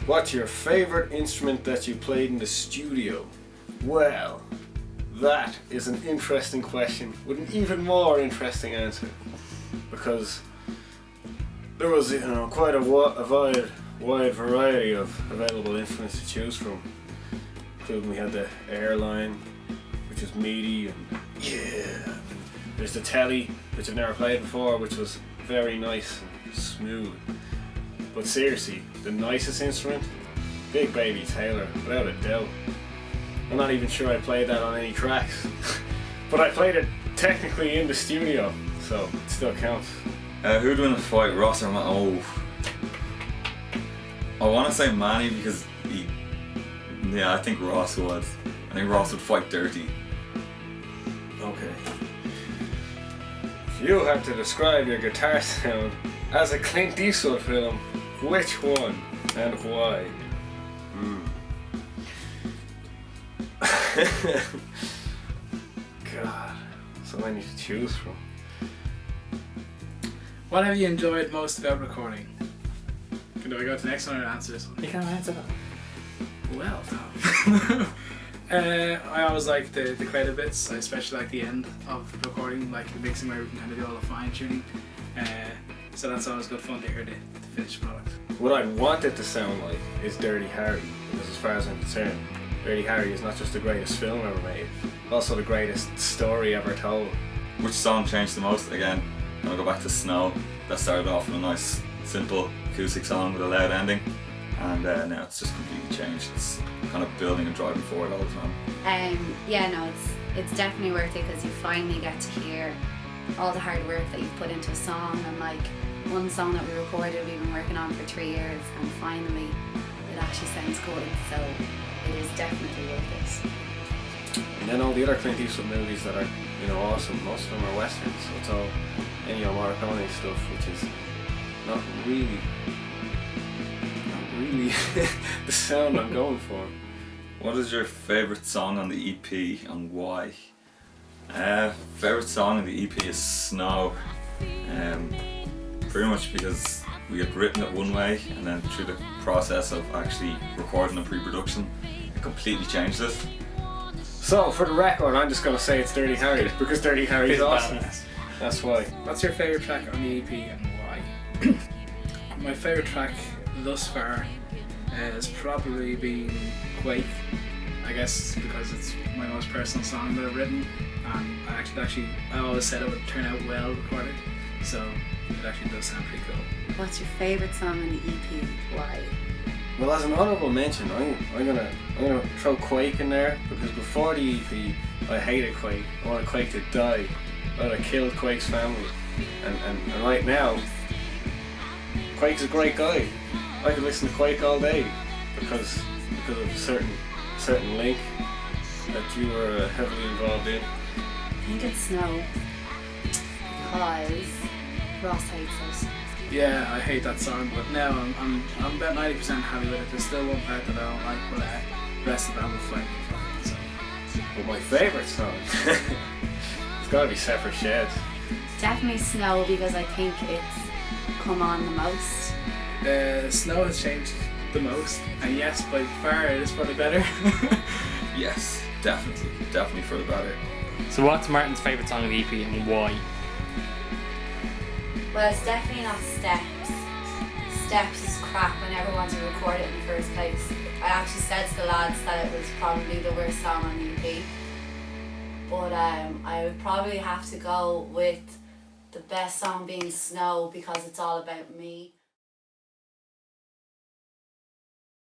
What's your favourite instrument that you played in the studio? Well, that is an interesting question with an even more interesting answer, because there was, quite a wide variety of available instruments to choose from, including we had the airline, which is meaty, and there's the telly, which I've never played before, which was very nice and smooth. But seriously, the nicest instrument, Big Baby Taylor, without a doubt. I'm not even sure I played that on any tracks, but I played it technically in the studio, so it still counts. Who'd win a fight, Ross or Manny? I want to say Manny because I think Ross would. I think Ross would fight dirty. Okay. If you had to describe your guitar sound as a Clint Eastwood film, which one and why? God, so many to choose from. What have you enjoyed most about recording? Do I go to the next one or answer this one? You can't answer that. Well, no. I always like the creative bits. I especially like the end of recording, like the mixing where we can kind of do all the fine tuning. So that's always good fun to hear the finished product. What I want it to sound like is Dirty Harry, because as far as I'm concerned, Dirty Harry is not just the greatest film ever made, but also the greatest story ever told. Which song changed the most? Again, I'm gonna go back to Snow. That started off with a nice, simple acoustic song with a loud ending, and now it's just completely changed. It's kind of building and driving forward all the time. It's definitely worth it because you finally get to hear all the hard work that you've put into a song, and like one song that we recorded we've been working on for 3 years, and finally it actually sounds good, so it is definitely worth it. And then all the other Clint Eastwood movies that are, awesome, most of them are westerns, so it's all Ennio Morricone stuff, which is not really the sound I'm going for. What is your favourite song on the EP and why? Favourite song on the EP is Snow. Pretty much because we had written it one way, and then through the process of actually recording and pre-production, it completely changed it. So for the record, I'm just going to say it's Dirty Harry, because Dirty Harry is awesome. That's why. What's your favourite track on the EP and why? My favourite track thus far has probably been Quake, I guess because it's my most personal song that I've written, and I always said it would turn out well recorded, so it actually does sound pretty cool. What's your favourite song on the EP? Why? Well, as an honourable mention, I'm gonna throw Quake in there, because before the EP, I hated Quake. I wanted Quake to die. I would have killed Quake's family, and right now, Quake's a great guy. I could listen to Quake all day because of a certain link that you were heavily involved in. I think it's Snow because Ross hates it. Yeah, I hate that song, but now I'm about 90% happy with it. There's still one part that I don't like, but the rest of the band will fight me for it. So. But my favourite song, it's got to be Separate Sheds. Definitely Snow, because I think it's come on the most. Snow has changed the most, and yes, by far it is for the better. Yes, definitely for the better. So what's Martin's favourite song of the EP and why? Well, it's definitely not Steps. Steps is crap. I never wanted to record it in the first place. I actually said to the lads that it was probably the worst song on the EP. But I would probably have to go with the best song being Snow, because it's all about me.